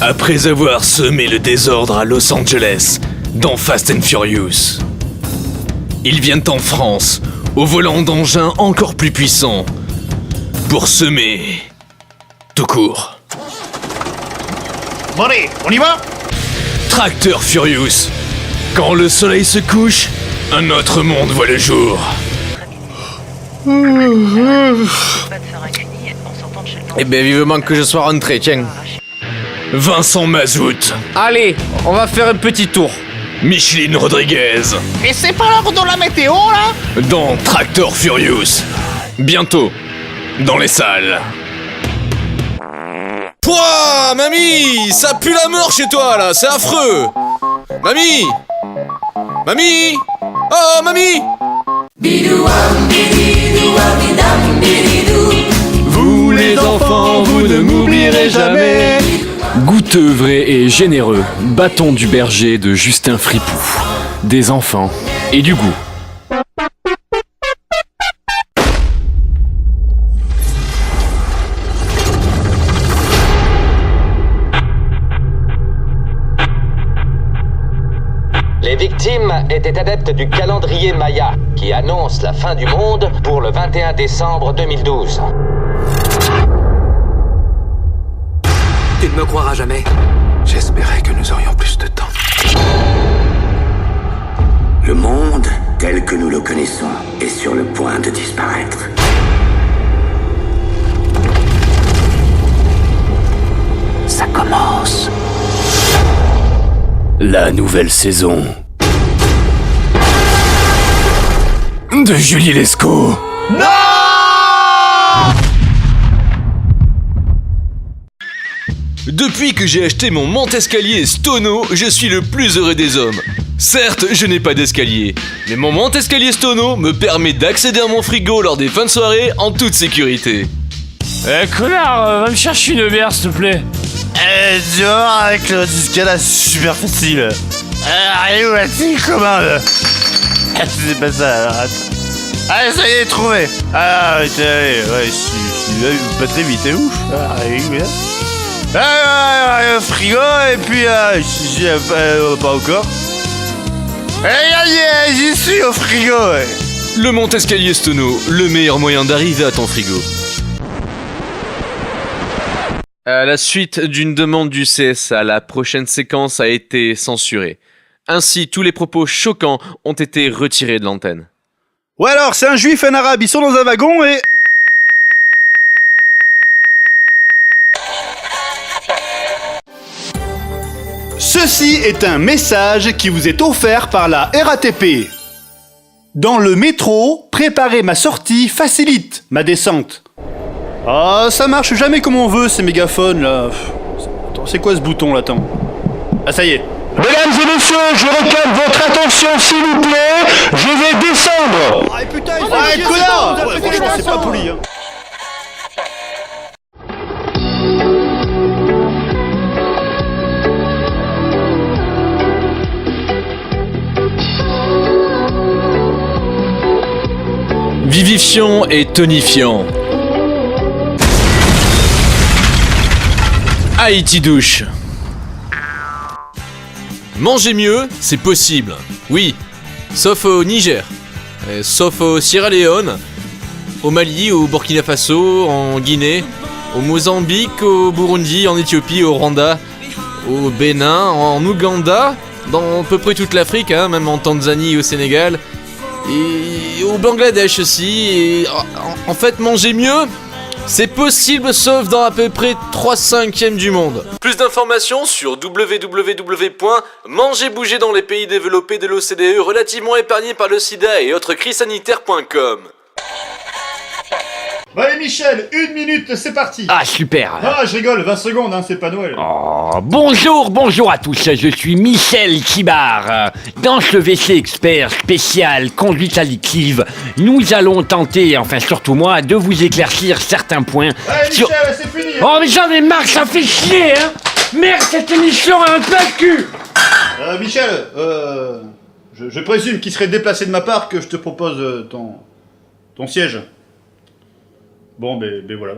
Après avoir semé le désordre à Los Angeles, dans Fast and Furious, ils viennent en France, au volant d'engins encore plus puissants, pour semer tout court. Bon allez, on y va? Tracteur Furious. Quand le soleil se couche, un autre monde voit le jour. Eh ben vivement que je sois rentré, tiens. Vincent Mazout. Allez, on va faire un petit tour. Micheline Rodriguez. Et c'est pas l'heure de la météo là? Dans Tractor Furious. Bientôt, dans les salles. Pouah, mamie, ça pue la mort chez toi là, c'est affreux. Mamie, mamie, oh mamie. Vous les enfants, vous ne m'oublierez jamais. Goûteux, vrai et généreux, bâton du berger de Justin Fripou. Des enfants et du goût. Les victimes étaient adeptes du calendrier Maya, qui annonce la fin du monde pour le 21 décembre 2012. Tu ne me croiras jamais. J'espérais que nous aurions plus de temps. Le monde, tel que nous le connaissons, est sur le point de disparaître. Ça commence. La nouvelle saison de Julie Lescaut. Depuis que j'ai acheté mon monte-escalier Stono, je suis le plus heureux des hommes. Certes, je n'ai pas d'escalier, mais mon monte-escalier Stono me permet d'accéder à mon frigo lors des fins de soirée en toute sécurité. Eh connard, va me chercher une bière s'il te plaît. Tu vois, avec le disque là, c'est super facile. Allez où la télécommande? C'est pas ça, alors attends. Allez, ça y est, trouvé. Ah, allez, ouais, pas très vite, t'es ouf. Allez, le frigo, et puis, pas encore. Allez, j'y suis au frigo, ouais. Le monte-escalier Stono, le meilleur moyen d'arriver à ton frigo. À la suite d'une demande du CSA, la prochaine séquence a été censurée. Ainsi, tous les propos choquants ont été retirés de l'antenne. Ouais alors, c'est un juif et un arabe, ils sont dans un wagon et... Ceci est un message qui vous est offert par la RATP. Dans le métro, préparer ma sortie facilite ma descente. Ah, ça marche jamais comme on veut ces mégaphones là. Attends, c'est quoi ce bouton là, attends? Ah, ça y est. Mesdames et messieurs, je réclame votre attention s'il vous plaît, je vais descendre. Ah putain, il connard! Franchement, c'est pas poli, hein. Vivifiant et tonifiant. Haïti douche. Manger mieux, c'est possible. Oui, sauf au Niger, sauf au Sierra Leone, au Mali, au Burkina Faso, en Guinée, au Mozambique, au Burundi, en Éthiopie, au Rwanda, au Bénin, en Ouganda, dans à peu près toute l'Afrique, hein, même en Tanzanie, au Sénégal, et au Bangladesh aussi. Et en fait, manger mieux, c'est possible sauf dans à peu près 3/5 du monde. Plus d'informations sur www.mangerbouger dans les pays développés de l'OCDE relativement épargnés par le sida et autres crises sanitaires.com. Bon allez Michel, 1 minute, c'est parti. Ah super. Ah je rigole, 20 secondes, hein, c'est pas Noël. Oh, bonjour à tous, je suis Michel Kibar. Dans ce WC expert spécial conduite addictive, nous allons tenter, enfin surtout moi, de vous éclaircir certains points. Allez Michel, c'est fini. Oh mais j'en ai marre, ça fait chier hein. Merde, cette émission a un peu de cul. Michel, je présume qu'il serait déplacé de ma part que je te propose ton siège. Bon, ben voilà.